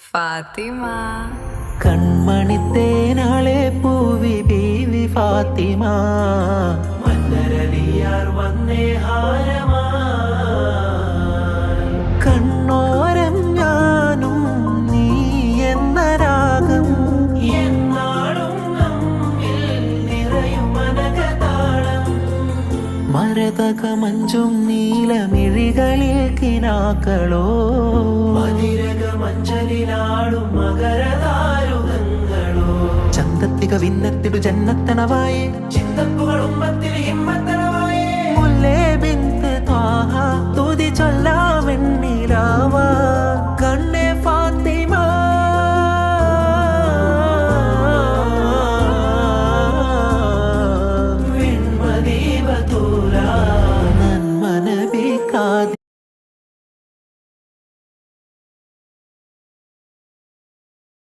ഫാത്തിമ കൺമണിത്തേനാളെ പൂവി ബീവി ഫാത്തിമ മന്നരലിയാർ വന്നേ ഹാരമാ കണ്ണോരം ഞാനും നീ എന്ന രാഗം എന്നാളും നമ്മിൽ നിറയും മനകതാളം മരതക മഞ്ചും നീലമിഴികളിൽ കിനാക്കളോ മഞ്ചലിലാടും മകരതാരുകങ്ങളോ ചന്തത്തിക വിന്നത്തിടു ജന്നത്തണവായേ ചിന്തപ്പുകൾ ഉമ്മത്തിൽ ഹിമ്മത്തണവായേ മുല്ലേ ബിന്ത് ത്വാഹ തുതി ചൊല്ലാ